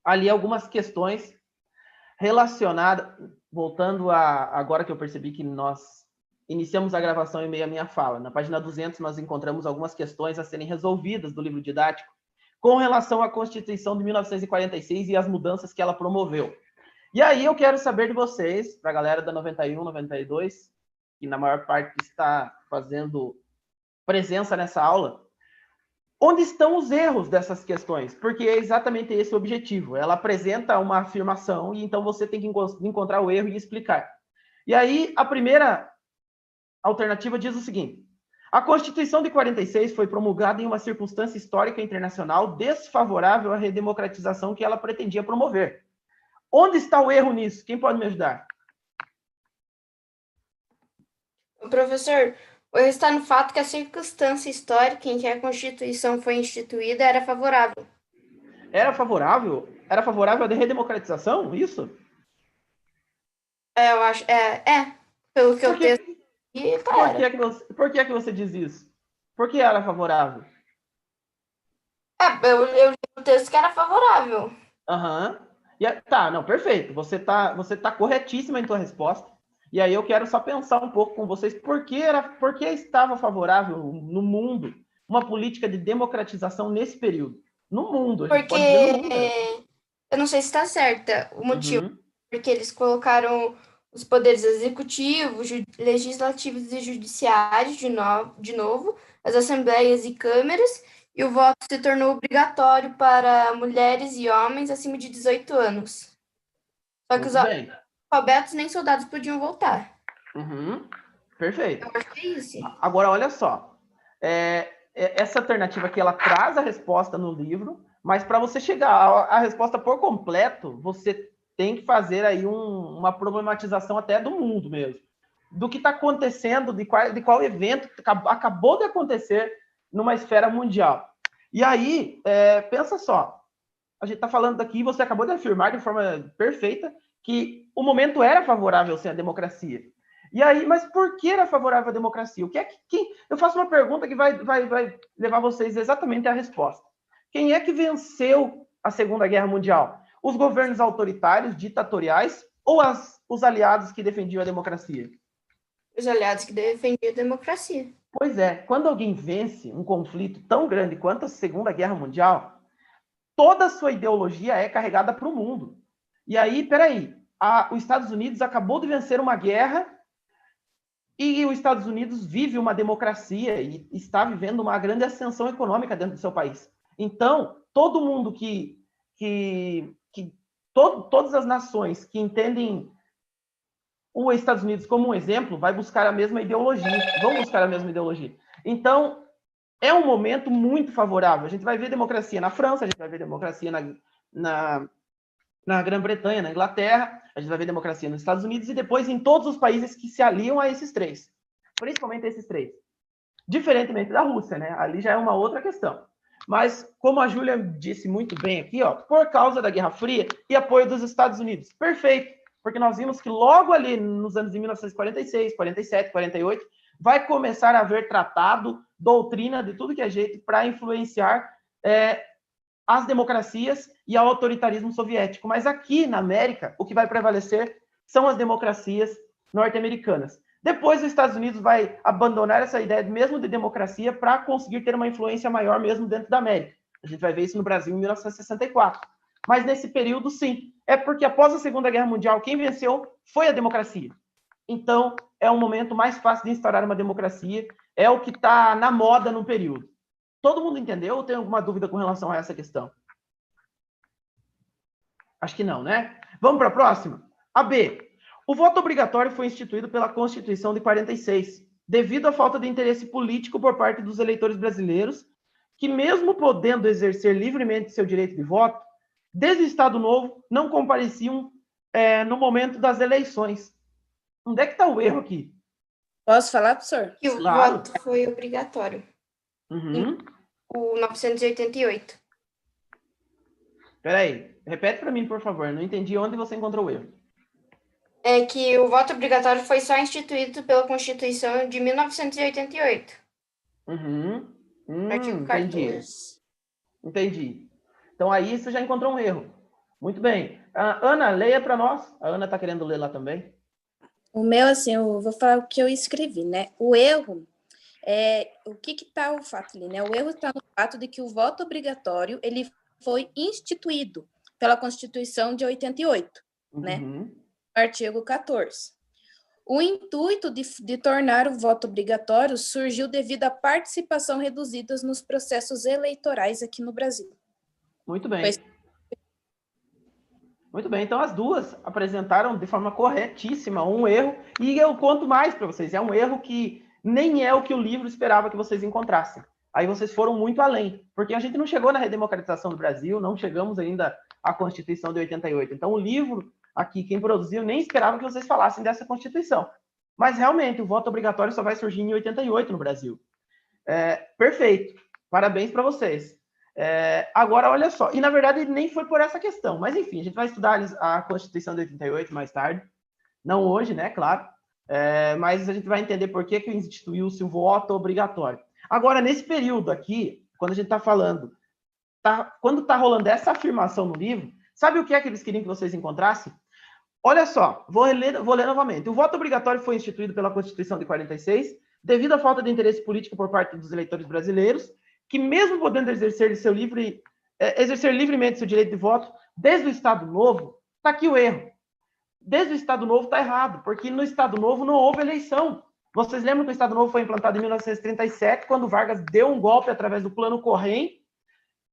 ali algumas questões relacionadas, voltando a agora que eu percebi que nós iniciamos a gravação em meio à minha fala. Na página 200, nós encontramos algumas questões a serem resolvidas do livro didático com relação à Constituição de 1946 e as mudanças que ela promoveu. E aí eu quero saber de vocês, para a galera da 91, 92, que na maior parte está fazendo presença nessa aula, onde estão os erros dessas questões? Porque é exatamente esse o objetivo. Ela apresenta uma afirmação e então você tem que encontrar o erro e explicar. E aí a primeira alternativa diz o seguinte: a Constituição de 46 foi promulgada em uma circunstância histórica internacional desfavorável à redemocratização que ela pretendia promover. Onde está o erro nisso? Quem pode me ajudar? Professor, o erro está no fato que a circunstância histórica em que a Constituição foi instituída era favorável. Era favorável? Era favorável à redemocratização? Isso? Eu acho. Pelo que eu tenho. Por que você diz isso? Por que era favorável? Eu li o texto que era favorável. Aham. Tá, não, perfeito. Você tá corretíssima em tua resposta. E aí eu quero só pensar um pouco com vocês por que estava favorável no mundo uma política de democratização nesse período. No mundo, a gente Porque pode dizer no mundo. eu não sei se está certa o motivo. Uhum. Porque eles colocaram os poderes executivos, legislativos e judiciários de novo, as assembleias e câmeras, e o voto se tornou obrigatório para mulheres e homens acima de 18 anos. Só que os Muito bem. alfabetos nem soldados podiam votar. Uhum. Perfeito. Eu acho que é isso. Agora, olha só. Essa alternativa aqui, ela traz a resposta no livro, mas para você chegar à resposta por completo, você tem que fazer aí uma problematização até do mundo mesmo. Do que está acontecendo, de qual evento acabou de acontecer numa esfera mundial. E aí, pensa só, a gente está falando aqui, você acabou de afirmar de forma perfeita que o momento era favorável sem a democracia. E aí, mas por que era favorável à democracia? Eu faço uma pergunta que vai levar vocês exatamente à resposta. Quem é que venceu a Segunda Guerra Mundial? Os governos autoritários, ditatoriais ou os aliados que defendiam a democracia? Os aliados que defendiam a democracia. Pois é, quando alguém vence um conflito tão grande quanto a Segunda Guerra Mundial, toda a sua ideologia é carregada para o mundo. E aí, peraí, os Estados Unidos acabou de vencer uma guerra e os Estados Unidos vive uma democracia e está vivendo uma grande ascensão econômica dentro do seu país. Então, todo mundo todas as nações que entendem os Estados Unidos como um exemplo, vai buscar a mesma ideologia, vão buscar a mesma ideologia. Então, é um momento muito favorável. A gente vai ver democracia na França, a gente vai ver democracia na Grã-Bretanha, na Inglaterra, a gente vai ver democracia nos Estados Unidos e depois em todos os países que se aliam a esses três. Principalmente esses três. Diferentemente da Rússia, né? Ali já é uma outra questão. Mas, como a Júlia disse muito bem aqui, ó, por causa da Guerra Fria e apoio dos Estados Unidos. Perfeito, porque nós vimos que logo ali nos anos de 1946, 47, 48, vai começar a haver tratado, doutrina, de tudo que é jeito para influenciar as democracias e ao autoritarismo soviético. Mas aqui na América, o que vai prevalecer são as democracias norte-americanas. Depois, os Estados Unidos vai abandonar essa ideia mesmo de democracia para conseguir ter uma influência maior mesmo dentro da América. A gente vai ver isso no Brasil em 1964. Mas nesse período, sim. É porque após a Segunda Guerra Mundial, quem venceu foi a democracia. Então, é um momento mais fácil de instaurar uma democracia. É o que está na moda no período. Todo mundo entendeu ou tem alguma dúvida com relação a essa questão? Acho que não, né? Vamos para a próxima? A B. O voto obrigatório foi instituído pela Constituição de 46, devido à falta de interesse político por parte dos eleitores brasileiros, que mesmo podendo exercer livremente seu direito de voto, desde o Estado Novo não compareciam no momento das eleições. Onde é que está o erro aqui? Posso falar, professor? Que o voto foi obrigatório. Uhum. O 988. Peraí, repete para mim, por favor. Não entendi onde você encontrou o erro. É que o voto obrigatório foi só instituído pela Constituição de 1988. Artigo 14. Entendi. Então aí você já encontrou um erro. Muito bem. Ana, leia para nós. A Ana está querendo ler lá também. O meu, assim, eu vou falar o que eu escrevi, né? O erro o que está o fato ali, né? O erro está no fato de que o voto obrigatório ele foi instituído pela Constituição de 88, né? Uhum. Artigo 14. O intuito de tornar o voto obrigatório surgiu devido à participação reduzida nos processos eleitorais aqui no Brasil. Muito bem. Muito bem, então as duas apresentaram de forma corretíssima um erro, e eu conto mais para vocês, é um erro que nem é o que o livro esperava que vocês encontrassem. Aí vocês foram muito além, porque a gente não chegou na redemocratização do Brasil, não chegamos ainda à Constituição de 88. Então o livro aqui, quem produziu, nem esperava que vocês falassem dessa Constituição. Mas realmente, o voto obrigatório só vai surgir em 88 no Brasil. Perfeito, parabéns para vocês. Agora, olha só, e na verdade nem foi por essa questão, mas enfim, a gente vai estudar a Constituição de 88 mais tarde, não hoje, né, claro, mas a gente vai entender por que instituiu-se o voto obrigatório. Agora, nesse período aqui, quando a gente está falando, quando está rolando essa afirmação no livro, sabe o que é que eles queriam que vocês encontrassem? Olha só, vou ler novamente. O voto obrigatório foi instituído pela Constituição de 46, devido à falta de interesse político por parte dos eleitores brasileiros, que mesmo podendo exercer livremente seu direito de voto, desde o Estado Novo, está aqui o erro. Desde o Estado Novo está errado, porque no Estado Novo não houve eleição. Vocês lembram que o Estado Novo foi implantado em 1937, quando Vargas deu um golpe através do Plano Corrêa?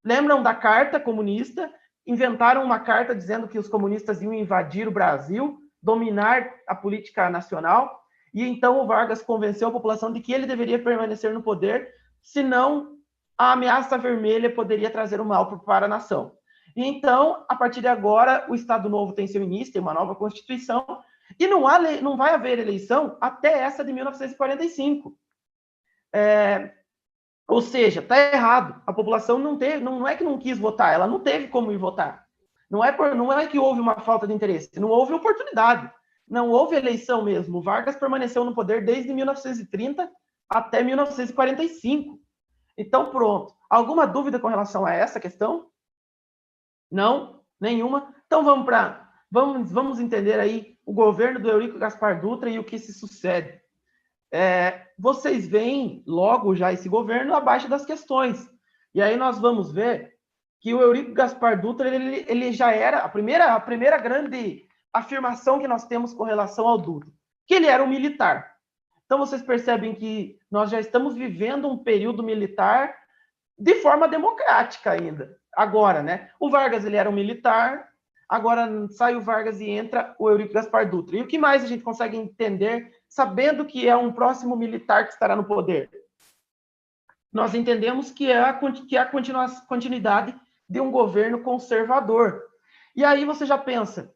Lembram da Carta Comunista? Inventaram uma carta dizendo que os comunistas iam invadir o Brasil, dominar a política nacional, e então o Vargas convenceu a população de que ele deveria permanecer no poder, senão a ameaça vermelha poderia trazer o mal para a nação. E então, a partir de agora, o Estado Novo tem seu início, tem uma nova Constituição, e não vai haver eleição até essa de 1945. Ou seja, está errado. A população não é que não quis votar, ela não teve como ir votar. Não é que houve uma falta de interesse, não houve oportunidade. Não houve eleição mesmo. O Vargas permaneceu no poder desde 1930 até 1945. Então, pronto. Alguma dúvida com relação a essa questão? Não? Nenhuma? Então vamos entender aí o governo do Eurico Gaspar Dutra e o que se sucede. Vocês veem logo já esse governo abaixo das questões. E aí nós vamos ver que o Eurico Gaspar Dutra ele já era a primeira grande afirmação que nós temos com relação ao Dutra, que ele era um militar. Então vocês percebem que nós já estamos vivendo um período militar de forma democrática ainda. Agora, né? O Vargas ele era um militar, agora sai o Vargas e entra o Eurico Gaspar Dutra. E o que mais a gente consegue entender sabendo que é um próximo militar que estará no poder? Nós entendemos que é a continuidade de um governo conservador. E aí você já pensa,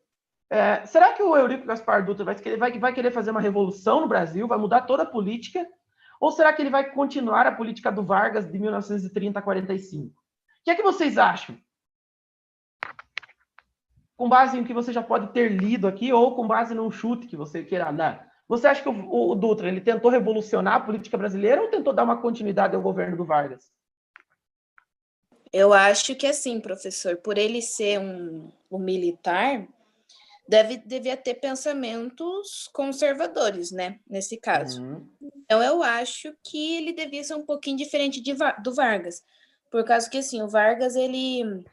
será que o Eurico Gaspar Dutra vai querer fazer uma revolução no Brasil, vai mudar toda a política? Ou será que ele vai continuar a política do Vargas de 1930 a 45? O que é que vocês acham? Com base em que você já pode ter lido aqui ou com base num chute que você queira dar. Você acha que o Dutra ele tentou revolucionar a política brasileira ou tentou dar uma continuidade ao governo do Vargas? Eu acho que assim, professor, por ele ser um militar, devia ter pensamentos conservadores, né, nesse caso. Então, eu acho que ele devia ser um pouquinho diferente do Vargas, por causa que, assim, o Vargas, ele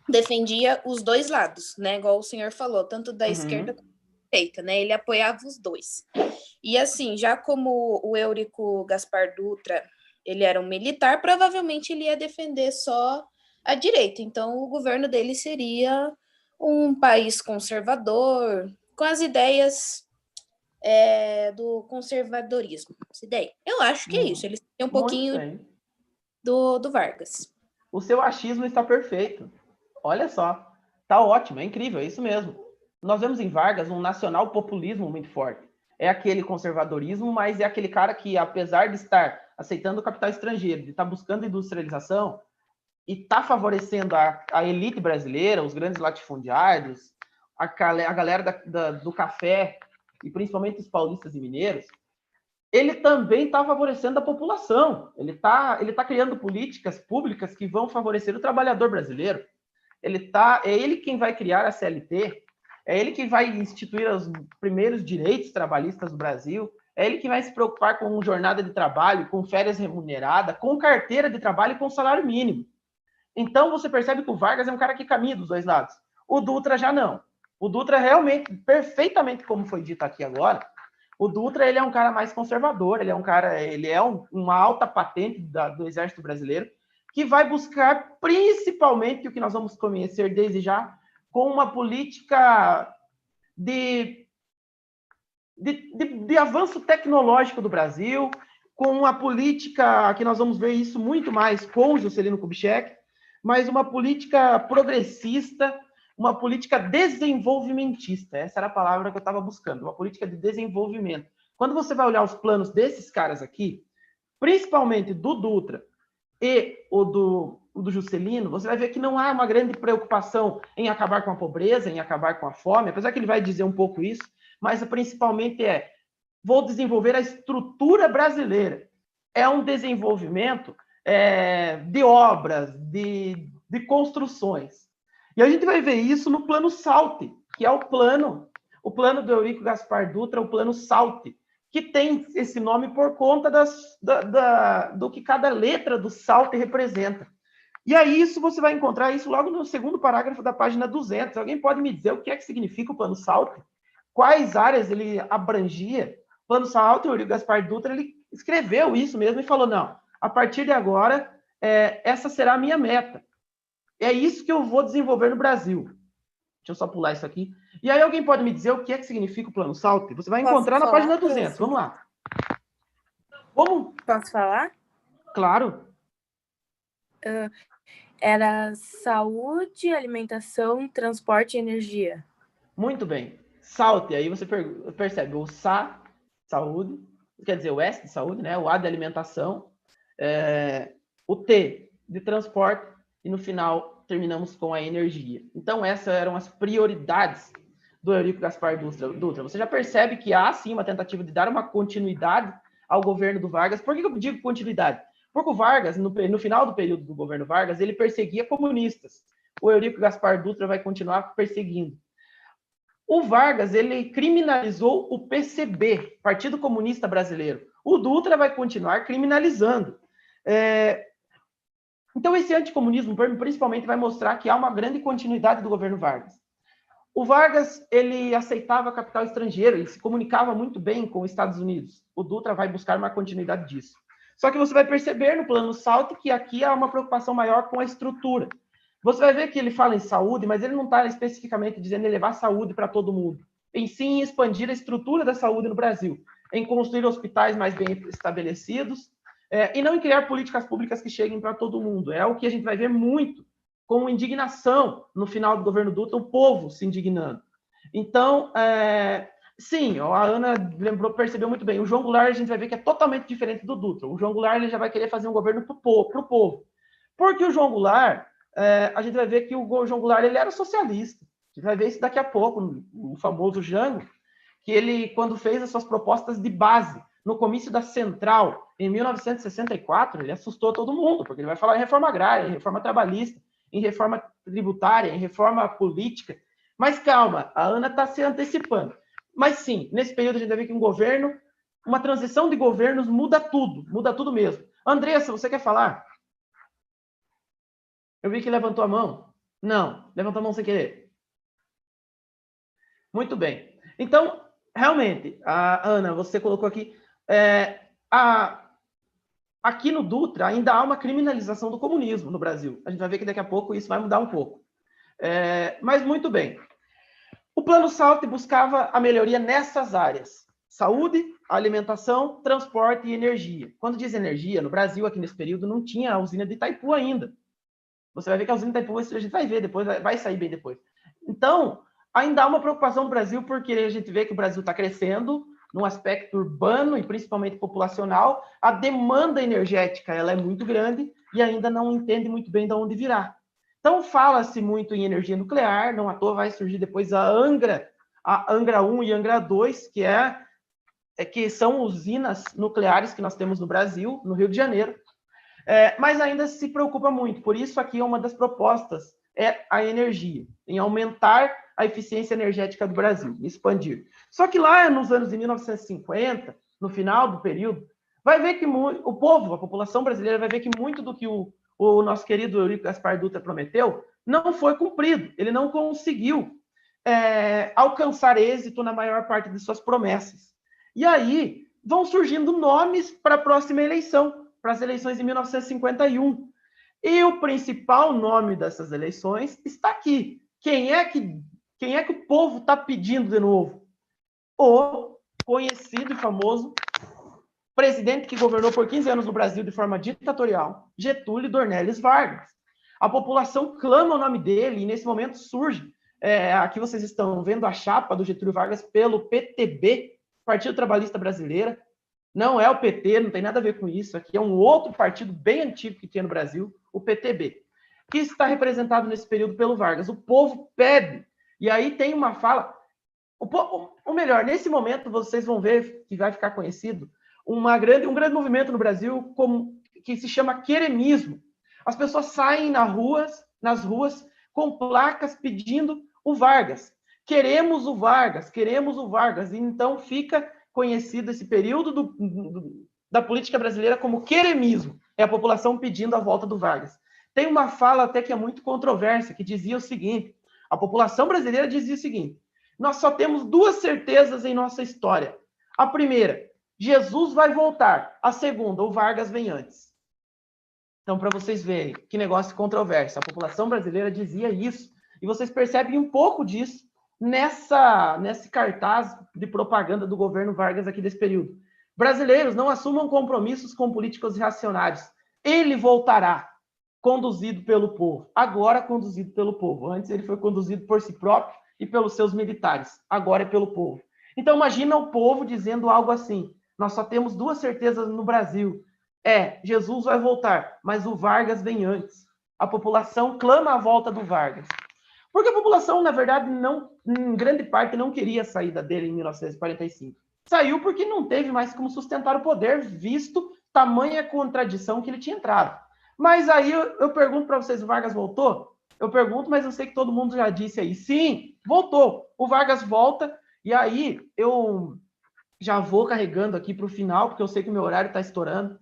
defendia os dois lados, né, igual o senhor falou, tanto da esquerda quanto da direita, né, ele apoiava os dois. E, assim, já como o Eurico Gaspar Dutra, ele era um militar, provavelmente ele ia defender só a direita, então o governo dele seria um país conservador, com as ideias do conservadorismo. Essa ideia. Eu acho que é isso. Eles têm um pouquinho do Vargas. O seu achismo está perfeito. Olha só. Está ótimo, é incrível, é isso mesmo. Nós vemos em Vargas um nacional populismo muito forte. É aquele conservadorismo, mas é aquele cara que, apesar de estar aceitando o capital estrangeiro, de estar buscando industrialização, e está favorecendo a elite brasileira, os grandes latifundiários, a galera do café, e principalmente os paulistas e mineiros, ele também está favorecendo a população. Ele tá criando políticas públicas que vão favorecer o trabalhador brasileiro. é ele quem vai criar a CLT, é ele que vai instituir os primeiros direitos trabalhistas do Brasil, é ele que vai se preocupar com jornada de trabalho, com férias remuneradas, com carteira de trabalho e com salário mínimo. Então, você percebe que o Vargas é um cara que caminha dos dois lados. O Dutra já não. O Dutra realmente, perfeitamente como foi dito aqui agora, o Dutra ele é um cara mais conservador, ele é uma alta patente do Exército Brasileiro, que vai buscar principalmente o que nós vamos conhecer desde já, com uma política de avanço tecnológico do Brasil, com uma política, que nós vamos ver isso muito mais com o Juscelino Kubitschek, mas uma política progressista, uma política desenvolvimentista. Essa era a palavra que eu estava buscando, uma política de desenvolvimento. Quando você vai olhar os planos desses caras aqui, principalmente do Dutra e o do Juscelino, você vai ver que não há uma grande preocupação em acabar com a pobreza, em acabar com a fome, apesar que ele vai dizer um pouco isso, mas principalmente vou desenvolver a estrutura brasileira. É um desenvolvimento de obras, de construções. E a gente vai ver isso no plano SALT, que é o plano do Eurico Gaspar Dutra, o plano SALT, que tem esse nome por conta do que cada letra do SALT representa. E aí isso você vai encontrar isso logo no segundo parágrafo da página 200. Alguém pode me dizer o que é que significa o plano SALT? Quais áreas ele abrangia? O plano SALT, o Eurico Gaspar Dutra, ele escreveu isso mesmo e falou, não, a partir de agora, essa será a minha meta. É isso que eu vou desenvolver no Brasil. Deixa eu só pular isso aqui. E aí alguém pode me dizer o que é que significa o plano SALT? Você vai encontrar na página 200. Vamos lá. Como? Posso falar? Claro. Era saúde, alimentação, transporte e energia. Muito bem. SALT, aí você percebe o SA, saúde, quer dizer, o S de saúde, né? O A de alimentação, o T de transporte, e no final terminamos com a energia. Então, essas eram as prioridades do Eurico Gaspar Dutra. Você já percebe que há, sim, uma tentativa de dar uma continuidade ao governo do Vargas. Por que eu digo continuidade? Porque o Vargas, no final do período do governo Vargas, ele perseguia comunistas. O Eurico Gaspar Dutra vai continuar perseguindo. O Vargas, ele criminalizou o PCB, Partido Comunista Brasileiro. O Dutra vai continuar criminalizando. Então, esse anticomunismo, principalmente, vai mostrar que há uma grande continuidade do governo Vargas. O Vargas, ele aceitava capital estrangeiro, ele se comunicava muito bem com os Estados Unidos. O Dutra vai buscar uma continuidade disso. Só que você vai perceber no plano SALT que aqui há uma preocupação maior com a estrutura. Você vai ver que ele fala em saúde, mas ele não está especificamente dizendo em levar saúde para todo mundo. Em sim, expandir a estrutura da saúde no Brasil, em construir hospitais mais bem estabelecidos, e não em criar políticas públicas que cheguem para todo mundo. É o que a gente vai ver muito, com indignação no final do governo Dutra, o povo se indignando. Então, sim, a Ana percebeu muito bem. O João Goulart, a gente vai ver que é totalmente diferente do Dutra. O João Goulart ele já vai querer fazer um governo para o povo. Porque o João Goulart, a gente vai ver que o João Goulart ele era socialista. A gente vai ver isso daqui a pouco, o famoso Jango, que ele, quando fez as suas propostas de base, no comício da Central, em 1964, ele assustou todo mundo, porque ele vai falar em reforma agrária, em reforma trabalhista, em reforma tributária, em reforma política. Mas calma, a Ana está se antecipando. Mas sim, nesse período a gente vai ver que um governo, uma transição de governos muda tudo mesmo. Andressa, você quer falar? Eu vi que levantou a mão. Não, levantou a mão sem querer. Muito bem. Então, realmente, Ana, você colocou aqui, aqui no Dutra ainda há uma criminalização do comunismo no Brasil. A gente vai ver que daqui a pouco isso vai mudar um pouco. Mas muito bem. O Plano SALT buscava a melhoria nessas áreas: saúde, alimentação, transporte e energia. Quando diz energia, no Brasil, aqui nesse período, não tinha a usina de Itaipu ainda. Você vai ver que a usina de Itaipu, a gente vai ver depois, vai sair bem depois. Então, ainda há uma preocupação no Brasil, porque a gente vê que o Brasil está crescendo num aspecto urbano e principalmente populacional. A demanda energética ela é muito grande e ainda não entende muito bem de onde virá. Então, fala-se muito em energia nuclear, não à toa vai surgir depois a Angra 1 e Angra 2, que são usinas nucleares que nós temos no Brasil, no Rio de Janeiro, mas ainda se preocupa muito. Por isso, aqui é uma das propostas é a energia, em aumentar a eficiência energética do Brasil, expandir. Só que lá nos anos de 1950, no final do período, vai ver que o povo, a população brasileira, vai ver que muito do que o nosso querido Eurico Gaspar Dutra prometeu não foi cumprido. Ele não conseguiu alcançar êxito na maior parte de suas promessas. E aí vão surgindo nomes para a próxima eleição, para as eleições de 1951. E o principal nome dessas eleições está aqui. Quem é que o povo está pedindo de novo? O conhecido e famoso presidente que governou por 15 anos no Brasil de forma ditatorial, Getúlio Dornelles Vargas. A população clama o nome dele e nesse momento surge, aqui vocês estão vendo a chapa do Getúlio Vargas pelo PTB, Partido Trabalhista Brasileira. Não é o PT, não tem nada a ver com isso. Aqui é um outro partido bem antigo que tinha no Brasil, o PTB, que está representado nesse período pelo Vargas. O povo pede. E aí tem uma fala... Ou melhor, nesse momento vocês vão ver que vai ficar conhecido um grande movimento no Brasil que se chama queremismo. As pessoas saem nas ruas com placas pedindo o Vargas. Queremos o Vargas, queremos o Vargas. E então fica conhecido esse período da política brasileira como queremismo. É a população pedindo a volta do Vargas. Tem uma fala até que é muito controversa, que dizia o seguinte, a população brasileira dizia o seguinte, nós só temos duas certezas em nossa história. A primeira, Jesus vai voltar. A segunda, o Vargas vem antes. Então, para vocês verem que negócio controverso, a população brasileira dizia isso. E vocês percebem um pouco disso nesse cartaz de propaganda do governo Vargas aqui desse período. Brasileiros, não assumam compromissos com políticos reacionários. Ele voltará, conduzido pelo povo. Agora conduzido pelo povo. Antes ele foi conduzido por si próprio e pelos seus militares. Agora é pelo povo. Então imagina o povo dizendo algo assim. Nós só temos duas certezas no Brasil. Jesus vai voltar, mas o Vargas vem antes. A população clama a volta do Vargas. Porque a população, na verdade, em grande parte, não queria a saída dele em 1945. Saiu porque não teve mais como sustentar o poder, visto tamanha contradição que ele tinha entrado. Mas aí eu pergunto para vocês, o Vargas voltou? Eu pergunto, mas eu sei que todo mundo já disse aí. Sim, voltou. O Vargas volta, e aí eu já vou carregando aqui para o final, porque eu sei que o meu horário está estourando.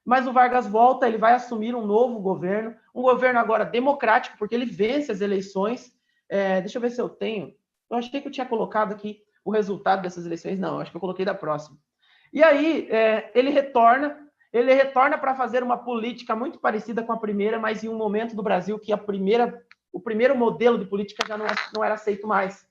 Mas o Vargas volta, ele vai assumir um novo governo, um governo agora democrático, porque ele vence as eleições. Deixa eu ver se eu tenho. Eu achei que eu tinha colocado aqui o resultado dessas eleições. Não, acho que eu coloquei da próxima. E aí, ele retorna para fazer uma política muito parecida com a primeira, mas em um momento do Brasil que o primeiro modelo de política já não era aceito mais.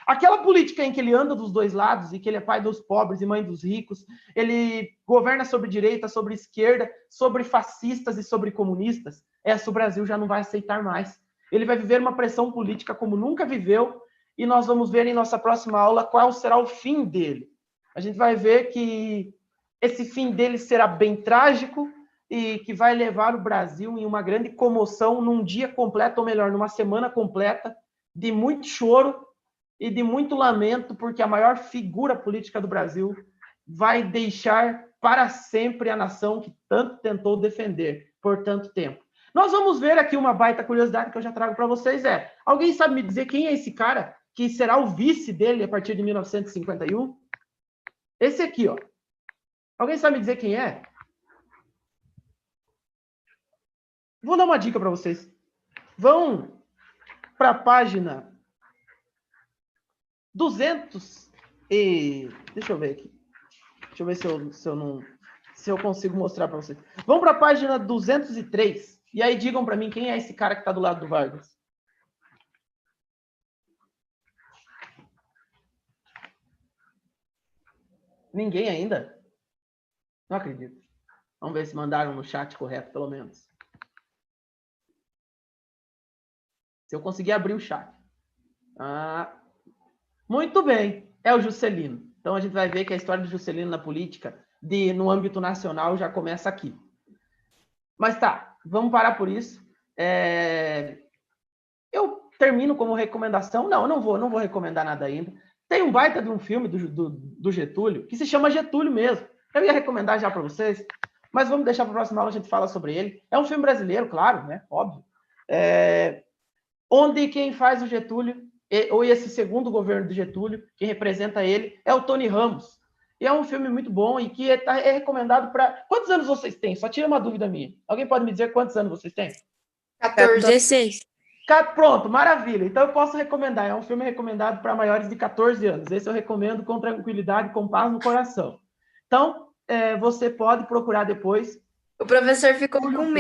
Aquela política em que ele anda dos dois lados e que ele é pai dos pobres e mãe dos ricos, ele governa sobre direita, sobre esquerda, sobre fascistas e sobre comunistas, essa o Brasil já não vai aceitar mais. Ele vai viver uma pressão política como nunca viveu e nós vamos ver em nossa próxima aula qual será o fim dele. A gente vai ver que esse fim dele será bem trágico e que vai levar o Brasil em uma grande comoção num dia completo, ou melhor, numa semana completa, de muito choro e de muito lamento, porque a maior figura política do Brasil vai deixar para sempre a nação que tanto tentou defender por tanto tempo. Nós vamos ver aqui uma baita curiosidade que eu já trago para vocês. Alguém sabe me dizer quem é esse cara que será o vice dele a partir de 1951? Esse aqui, ó. Alguém sabe me dizer quem é? Vou dar uma dica para vocês. Vão para a página 200 e... Deixa eu ver aqui. Deixa eu ver se eu consigo mostrar para vocês. Vão para a página 203 e aí digam para mim quem é esse cara que está do lado do Vargas. Ninguém ainda? Não acredito. Vamos ver se mandaram no chat correto, pelo menos. Se eu conseguir abrir o chat. Muito bem. É o Juscelino. Então a gente vai ver que a história do Juscelino na política, no âmbito nacional, já começa aqui. Mas tá, vamos parar por isso. Eu termino como recomendação. Não, eu não vou recomendar nada ainda. Tem um baita de um filme do Getúlio, que se chama Getúlio mesmo. Eu ia recomendar já para vocês, mas vamos deixar para a próxima aula, a gente fala sobre ele. É um filme brasileiro, claro, né? Óbvio. onde quem faz o Getúlio, ou esse segundo governo de Getúlio, que representa ele, é o Tony Ramos. E é um filme muito bom e que é recomendado para... Quantos anos vocês têm? Só tira uma dúvida minha. Alguém pode me dizer quantos anos vocês têm? 14. 16. Pronto, maravilha. Então eu posso recomendar. É um filme recomendado para maiores de 14 anos. Esse eu recomendo com tranquilidade, com paz no coração. Então, você pode procurar depois. O professor ficou com medo.